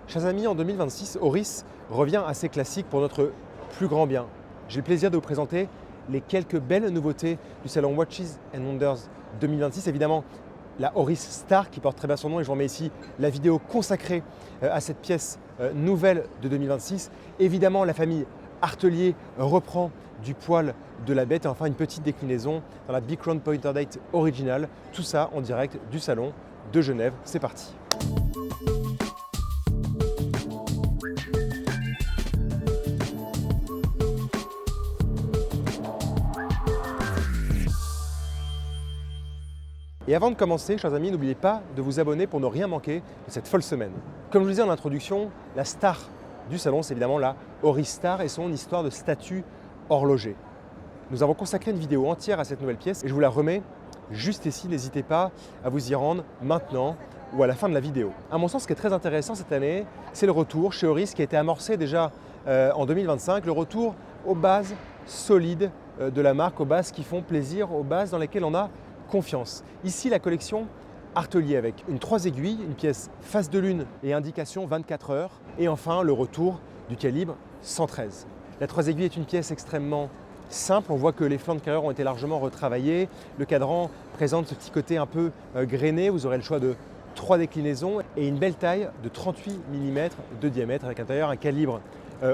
Chers amis, en 2026, Oris revient assez classique pour notre plus grand bien. J'ai le plaisir de vous présenter les quelques belles nouveautés du salon Watches and Wonders 2026. Évidemment, la Oris Star qui porte très bien son nom et je vous remets ici la vidéo consacrée à cette pièce nouvelle de 2026. Évidemment, la famille Artelier reprend du poil de la bête et enfin une petite déclinaison dans la Big Crown Pointer Date originale. Tout ça en direct du salon de Genève. C'est parti. Et avant de commencer, chers amis, n'oubliez pas de vous abonner pour ne rien manquer de cette folle semaine. Comme je vous disais en introduction, la star du salon, c'est évidemment la Oris Star et son histoire de statue horloger. Nous avons consacré une vidéo entière à cette nouvelle pièce et je vous la remets juste ici. N'hésitez pas à vous y rendre maintenant ou à la fin de la vidéo. À mon sens, ce qui est très intéressant cette année, c'est le retour chez Oris qui a été amorcé déjà en 2025, le retour aux bases solides de la marque, aux bases qui font plaisir, aux bases dans lesquelles on a confiance. Ici, la collection Artelier avec une 3 aiguilles, une pièce face de lune et indication 24 heures. Et enfin, le retour du calibre 113. La 3 aiguilles est une pièce extrêmement simple. On voit que les flancs de carrure ont été largement retravaillés. Le cadran présente ce petit côté un peu grainé. Vous aurez le choix de 3 déclinaisons et une belle taille de 38 mm de diamètre avec à l'intérieur un calibre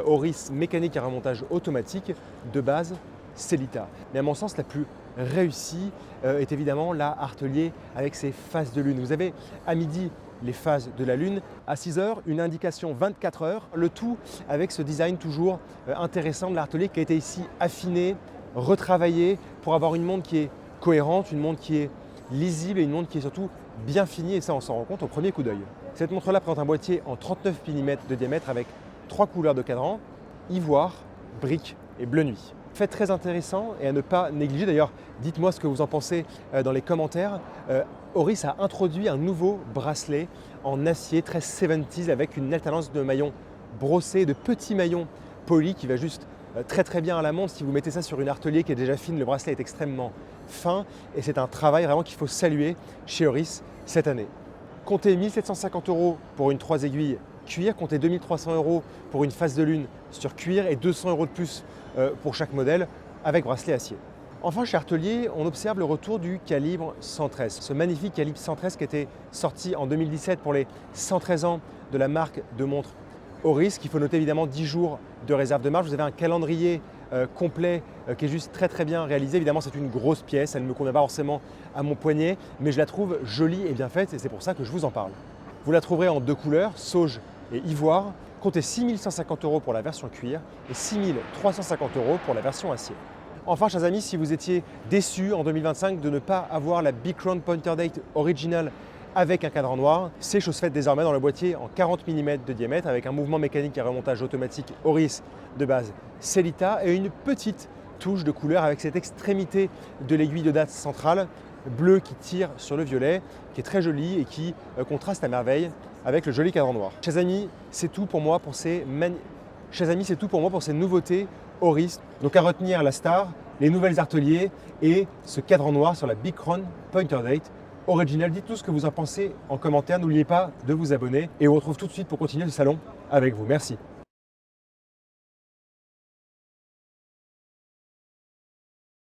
Oris mécanique à remontage automatique de base Sellita. Mais à mon sens, la plus réussie est évidemment la Artelier avec ses phases de lune. Vous avez à midi les phases de la lune, à 6 heures une indication 24 heures, le tout avec ce design toujours intéressant de l'Artelier qui a été ici affiné, retravaillé pour avoir une montre qui est cohérente, une montre qui est lisible et une montre qui est surtout bien finie et ça on s'en rend compte au premier coup d'œil. Cette montre-là présente un boîtier en 39 mm de diamètre avec 3 couleurs de cadran, ivoire, brique et bleu nuit. Fait très intéressant et à ne pas négliger. D'ailleurs, dites-moi ce que vous en pensez dans les commentaires. Oris a introduit un nouveau bracelet en acier très 70s avec une alternance de maillons brossés, de petits maillons polis qui va juste très bien à la montre. Si vous mettez ça sur une Artelier qui est déjà fine, le bracelet est extrêmement fin et c'est un travail vraiment qu'il faut saluer chez Oris cette année. Comptez 1 750 € pour une 3 aiguilles cuir, comptez 2 300 € pour une face de lune sur cuir et 200 € de plus pour chaque modèle avec bracelet acier. Enfin, chez Artelier, on observe le retour du calibre 113. Ce magnifique calibre 113 qui était sorti en 2017 pour les 113 ans de la marque de montre Oris, qu'il faut noter évidemment 10 jours de réserve de marge. Vous avez un calendrier complet qui est juste très bien réalisé. Évidemment, c'est une grosse pièce, elle ne me convient pas forcément à mon poignet, mais je la trouve jolie et bien faite et c'est pour ça que je vous en parle. Vous la trouverez en 2 couleurs, sauge et ivoire. Comptez 6 150 € pour la version cuir et 6 350 € pour la version acier. Enfin, chers amis, si vous étiez déçus en 2025 de ne pas avoir la Big Crown Pointer Date originale avec un cadran noir, c'est chose faite désormais dans le boîtier en 40 mm de diamètre avec un mouvement mécanique à remontage automatique Oris de base Sellita et une petite touche de couleur avec cette extrémité de l'aiguille de date centrale bleu qui tire sur le violet, qui est très joli et qui contraste à merveille avec le joli cadran noir. Chers amis, c'est tout pour moi pour ces nouveautés Oris. Donc à retenir la Star, les nouvelles Artelier et ce cadran noir sur la Big Crown Pointer Date original. Dites tout ce que vous en pensez en commentaire. N'oubliez pas de vous abonner et on se retrouve tout de suite pour continuer le salon avec vous. Merci.